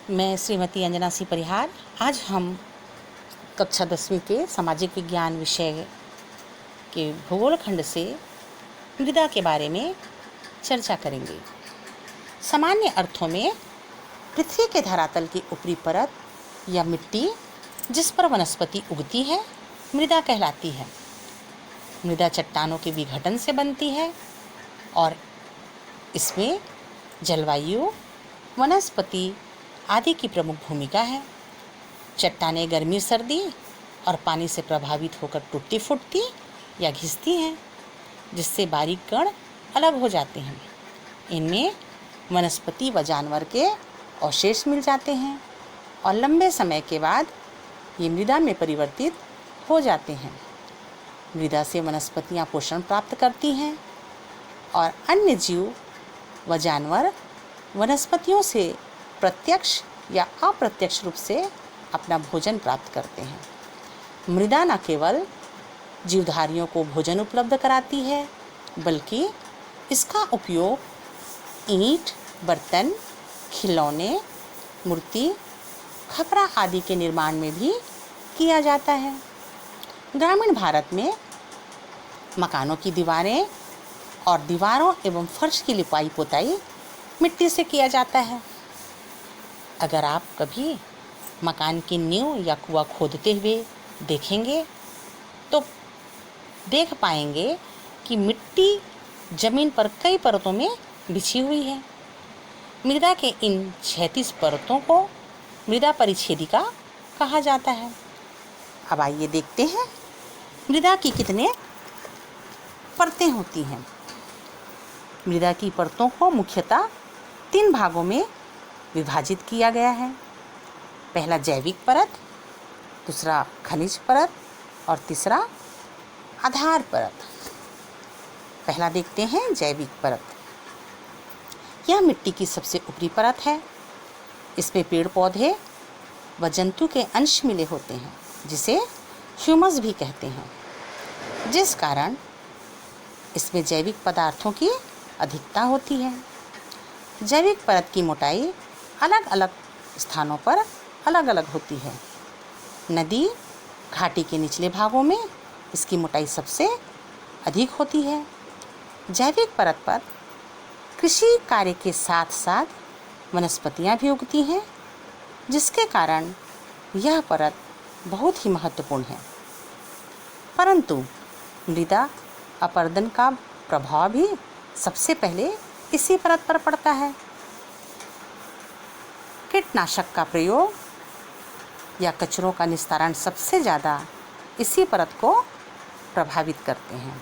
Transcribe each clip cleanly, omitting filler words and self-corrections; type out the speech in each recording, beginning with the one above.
मैं श्रीमती अंजना सिंह परिहार। आज हम कक्षा 10वीं के सामाजिक विज्ञान विषय के भूगोल खंड से मृदा के बारे में चर्चा करेंगे। सामान्य अर्थों में पृथ्वी के धरातल की ऊपरी परत या मिट्टी जिस पर वनस्पति उगती है मृदा कहलाती है। मृदा चट्टानों के विघटन से बनती है और इसमें जलवायु, वनस्पति आदि की प्रमुख भूमिका है। चट्टानें गर्मी, सर्दी और पानी से प्रभावित होकर टूटती फूटती या घिसती हैं, जिससे बारीक कण अलग हो जाते हैं। इनमें वनस्पति व जानवर के अवशेष मिल जाते हैं और लंबे समय के बाद ये मृदा में परिवर्तित हो जाते हैं। मृदा से वनस्पतियाँ पोषण प्राप्त करती हैं और अन्य जीव व जानवर वनस्पतियों से प्रत्यक्ष या अप्रत्यक्ष रूप से अपना भोजन प्राप्त करते हैं। मृदा न केवल जीवधारियों को भोजन उपलब्ध कराती है, बल्कि इसका उपयोग ईंट, बर्तन, खिलौने, मूर्ति, खपरा आदि के निर्माण में भी किया जाता है। ग्रामीण भारत में मकानों की दीवारें और दीवारों एवं फर्श की लिपाई पोताई मिट्टी से किया जाता है। अगर आप कभी मकान की नींव या कुआं खोदते हुए देखेंगे तो देख पाएंगे कि मिट्टी जमीन पर कई परतों में बिछी हुई है। मृदा के इन 36 परतों को मृदा परिच्छेदिका कहा जाता है। अब आइए देखते हैं मृदा की कितने परतें होती हैं। मृदा की परतों को मुख्यतः 3 भागों में विभाजित किया गया है। पहला जैविक परत, दूसरा खनिज परत और तीसरा आधार परत। पहला देखते हैं जैविक परत। यह मिट्टी की सबसे ऊपरी परत है। इसमें पेड़ पौधे व जंतु के अंश मिले होते हैं, जिसे ह्यूमस भी कहते हैं, जिस कारण इसमें जैविक पदार्थों की अधिकता होती है। जैविक परत की मोटाई अलग अलग स्थानों पर अलग अलग होती है। नदी घाटी के निचले भागों में इसकी मोटाई सबसे अधिक होती है। जैविक परत पर कृषि कार्य के साथ साथ वनस्पतियां भी उगती हैं, जिसके कारण यह परत बहुत ही महत्वपूर्ण है। परंतु मृदा अपरदन का प्रभाव भी सबसे पहले इसी परत पर पड़ता है। कीटनाशक का प्रयोग या कचरों का निस्तारण सबसे ज़्यादा इसी परत को प्रभावित करते हैं।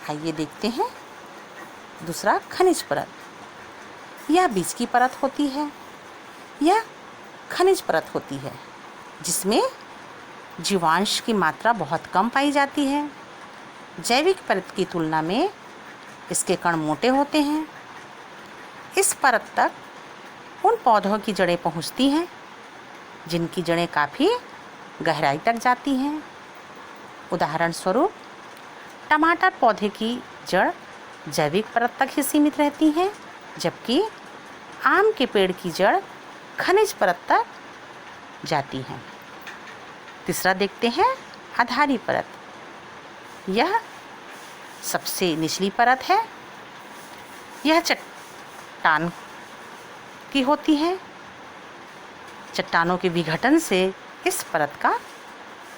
आइए देखते हैं दूसरा खनिज परत। यह बीज की परत होती है। यह खनिज परत होती है जिसमें जीवांश की मात्रा बहुत कम पाई जाती है। जैविक परत की तुलना में इसके कण मोटे होते हैं। इस परत तक उन पौधों की जड़ें पहुंचती हैं जिनकी जड़ें काफ़ी गहराई तक जाती हैं। उदाहरण स्वरूप टमाटर पौधे की जड़ जैविक परत तक ही सीमित रहती हैं, जबकि आम के पेड़ की जड़ खनिज परत तक जाती हैं। तीसरा देखते हैं आधारी परत। यह सबसे निचली परत है। यह चट्टान की होती है। चट्टानों के विघटन से इस परत का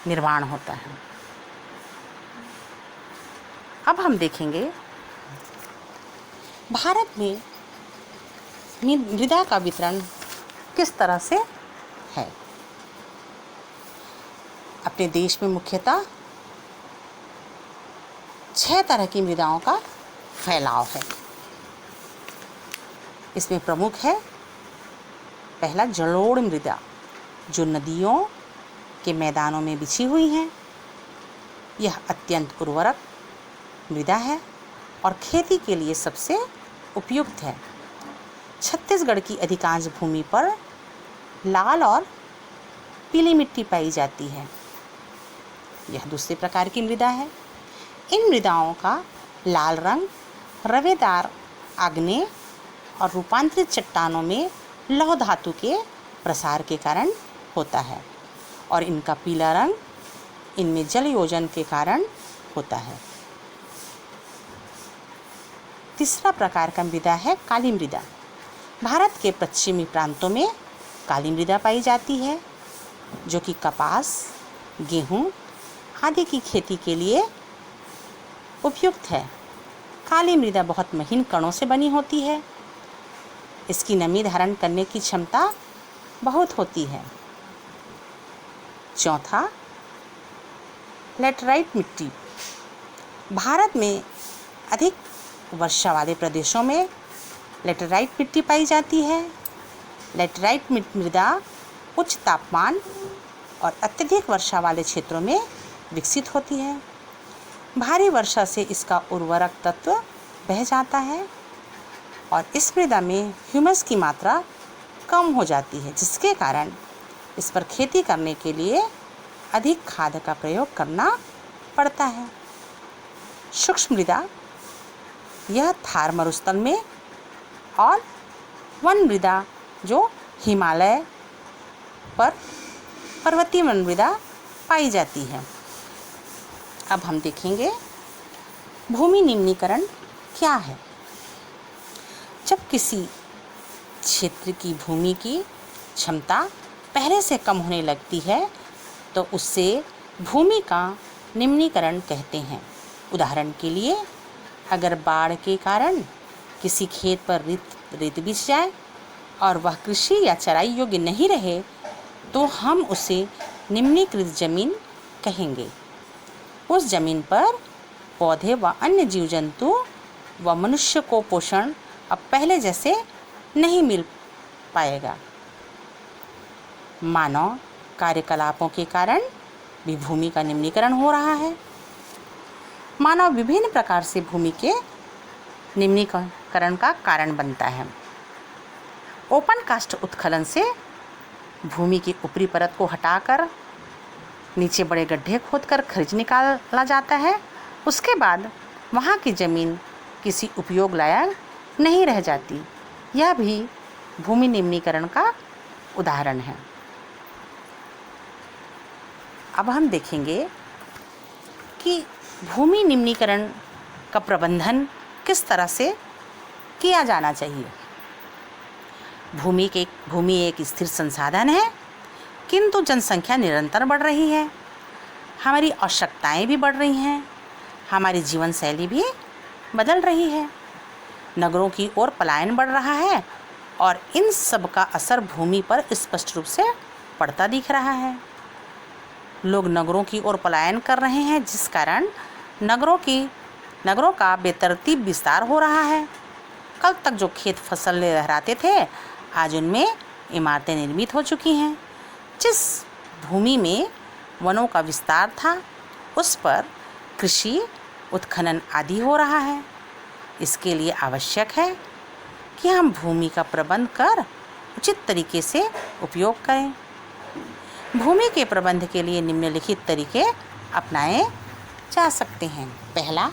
निर्माण होता है। अब हम देखेंगे भारत में मृदा का वितरण किस तरह से है। अपने देश में मुख्यतः 6 तरह की मृदाओं का फैलाव है। इसमें प्रमुख है पहला जलोढ़ मृदा, जो नदियों के मैदानों में बिछी हुई हैं। यह अत्यंत उर्वरक मृदा है और खेती के लिए सबसे उपयुक्त है। छत्तीसगढ़ की अधिकांश भूमि पर लाल और पीली मिट्टी पाई जाती है। यह दूसरे प्रकार की मृदा है। इन मृदाओं का लाल रंग रवेदार आग्नेय और रूपांतरित चट्टानों में लौह धातु के प्रसार के कारण होता है और इनका पीला रंग इनमें जल योजन के कारण होता है। तीसरा प्रकार का मृदा है काली मृदा। भारत के पश्चिमी प्रांतों में काली मृदा पाई जाती है जो कि कपास, गेहूँ आदि की खेती के लिए उपयुक्त है। काली मृदा बहुत महीन कणों से बनी होती है। इसकी नमी धारण करने की क्षमता बहुत होती है। चौथा, लैटराइट मिट्टी। भारत में अधिक वर्षा वाले प्रदेशों में लैटराइट मिट्टी पाई जाती है। लैटराइट मृदा उच्च तापमान और अत्यधिक वर्षा वाले क्षेत्रों में विकसित होती है। भारी वर्षा से इसका उर्वरक तत्व बह जाता है और इस मृदा में ह्यूमस की मात्रा कम हो जाती है, जिसके कारण इस पर खेती करने के लिए अधिक खाद का प्रयोग करना पड़ता है। शुष्क मृदा, यह थार मरुस्थल में और वन मृदा जो हिमालय पर पर्वतीय वन मृदा पाई जाती है। अब हम देखेंगे भूमि निम्नीकरण क्या है। जब किसी क्षेत्र की भूमि की क्षमता पहले से कम होने लगती है तो उससे भूमि का निम्नीकरण कहते हैं। उदाहरण के लिए, अगर बाढ़ के कारण किसी खेत पर रेत बिछ जाए और वह कृषि या चराई योग्य नहीं रहे तो हम उसे निम्नीकृत जमीन कहेंगे। उस जमीन पर पौधे व अन्य जीव जंतु व मनुष्य को पोषण अब पहले जैसे नहीं मिल पाएगा। मानव कार्यकलापों के कारण भी भूमि का निम्नीकरण हो रहा है। मानव विभिन्न प्रकार से भूमि के निम्नीकरण का कारण बनता है। ओपन कास्ट उत्खनन से भूमि की ऊपरी परत को हटाकर नीचे बड़े गड्ढे खोदकर खनिज निकाला जाता है। उसके बाद वहाँ की ज़मीन किसी उपयोग लायक नहीं रह जाती। यह भी भूमि निम्नीकरण का उदाहरण है। अब हम देखेंगे कि भूमि निम्नीकरण का प्रबंधन किस तरह से किया जाना चाहिए। भूमि एक स्थिर संसाधन है, किंतु जनसंख्या निरंतर बढ़ रही है। हमारी आवश्यकताएं भी बढ़ रही हैं, हमारी जीवन शैली भी बदल रही है। नगरों की ओर पलायन बढ़ रहा है और इन सब का असर भूमि पर स्पष्ट रूप से पड़ता दिख रहा है। लोग नगरों की ओर पलायन कर रहे हैं, जिस कारण नगरों का बेतरतीब विस्तार हो रहा है। कल तक जो खेत फसल लहराते थे, आज उनमें इमारतें निर्मित हो चुकी हैं। जिस भूमि में वनों का विस्तार था, उस पर कृषि, उत्खनन आदि हो रहा है। इसके लिए आवश्यक है कि हम भूमि का प्रबंध कर उचित तरीके से उपयोग करें। भूमि के प्रबंध के लिए निम्नलिखित तरीके अपनाए जा सकते हैं। पहला,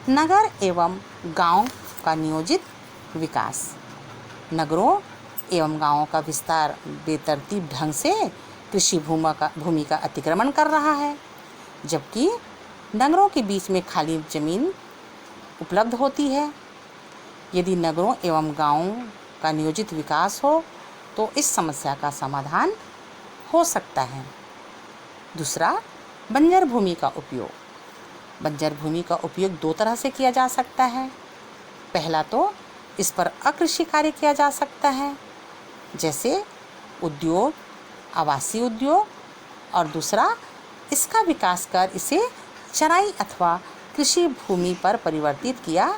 नगर एवं गांव का नियोजित विकास। नगरों एवं गांवों का विस्तार बेतरतीब ढंग से कृषि भूमि का अतिक्रमण कर रहा है, जबकि नगरों के बीच में खाली जमीन उपलब्ध होती है। यदि नगरों एवं गांवों का नियोजित विकास हो तो इस समस्या का समाधान हो सकता है। दूसरा, बंजर भूमि का उपयोग। बंजर भूमि का उपयोग दो तरह से किया जा सकता है। पहला तो इस पर अकृषि कार्य किया जा सकता है, जैसे उद्योग, आवासीय उद्योग, और दूसरा, इसका विकास कर इसे चराई अथवा कृषि भूमि पर परिवर्तित किया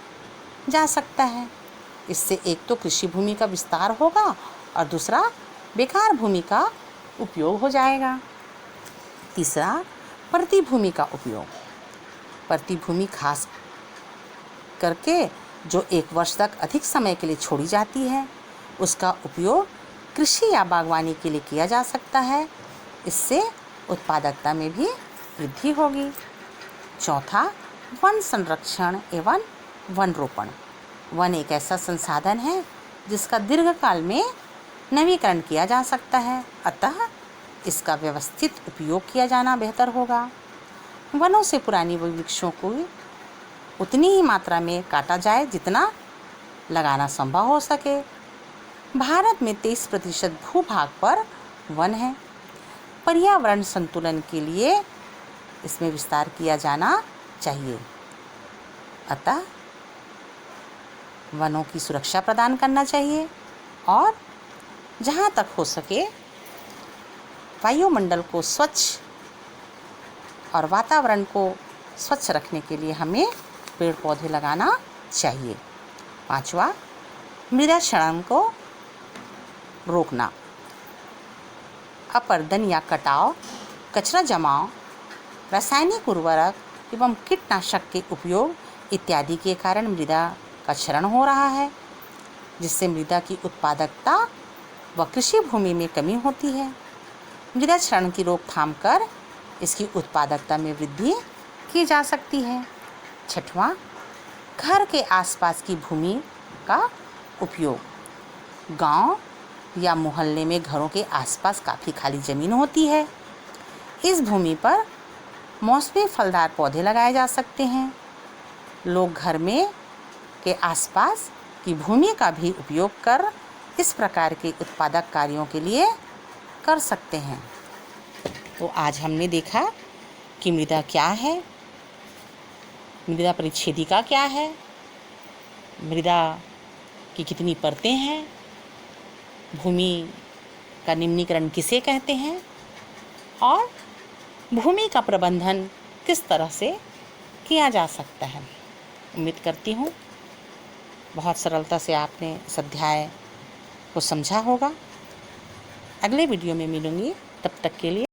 जा सकता है। इससे एक तो कृषि भूमि का विस्तार होगा और दूसरा, बेकार भूमि का उपयोग हो जाएगा। तीसरा, प्रतिभूमि का उपयोग। प्रतिभूमि खास करके जो एक वर्ष तक अधिक समय के लिए छोड़ी जाती है, उसका उपयोग कृषि या बागवानी के लिए किया जा सकता है। इससे उत्पादकता में भी वृद्धि होगी। चौथा, वन संरक्षण एवं वन रोपण। वन एक ऐसा संसाधन है जिसका दीर्घकाल में नवीकरण किया जा सकता है, अतः इसका व्यवस्थित उपयोग किया जाना बेहतर होगा। वनों से पुरानी वृक्षों को उतनी ही मात्रा में काटा जाए जितना लगाना संभव हो सके। भारत में 23% भूभाग पर वन है। पर्यावरण संतुलन के लिए इसमें विस्तार किया जाना चाहिए, अतः वनों की सुरक्षा प्रदान करना चाहिए और जहाँ तक हो सके वायुमंडल को स्वच्छ और वातावरण को स्वच्छ रखने के लिए हमें पेड़ पौधे लगाना चाहिए। 5वां, मृदा क्षरण को रोकना। अपर्दन या कटाव, कचरा जमाव, रासायनिक उर्वरक एवं कीटनाशक के उपयोग इत्यादि के कारण मृदा का क्षरण हो रहा है, जिससे मृदा की उत्पादकता व कृषि भूमि में कमी होती है। मृदा क्षरण की रोकथाम कर इसकी उत्पादकता में वृद्धि की जा सकती है। 6वां, घर के आसपास की भूमि का उपयोग। गांव या मोहल्ले में घरों के आसपास काफ़ी खाली ज़मीन होती है। इस भूमि पर मौसमी फलदार पौधे लगाए जा सकते हैं। लोग घर में के आसपास की भूमि का भी उपयोग कर इस प्रकार के उत्पादक कार्यों के लिए कर सकते हैं। तो आज हमने देखा कि मृदा क्या है, मृदा परिच्छेदिका क्या है, मृदा की कितनी परतें हैं, भूमि का निम्नीकरण किसे कहते हैं और भूमि का प्रबंधन किस तरह से किया जा सकता है। उम्मीद करती हूँ बहुत सरलता से आपने इस अध्याय को समझा होगा। अगले वीडियो में मिलूँगी, तब तक के लिए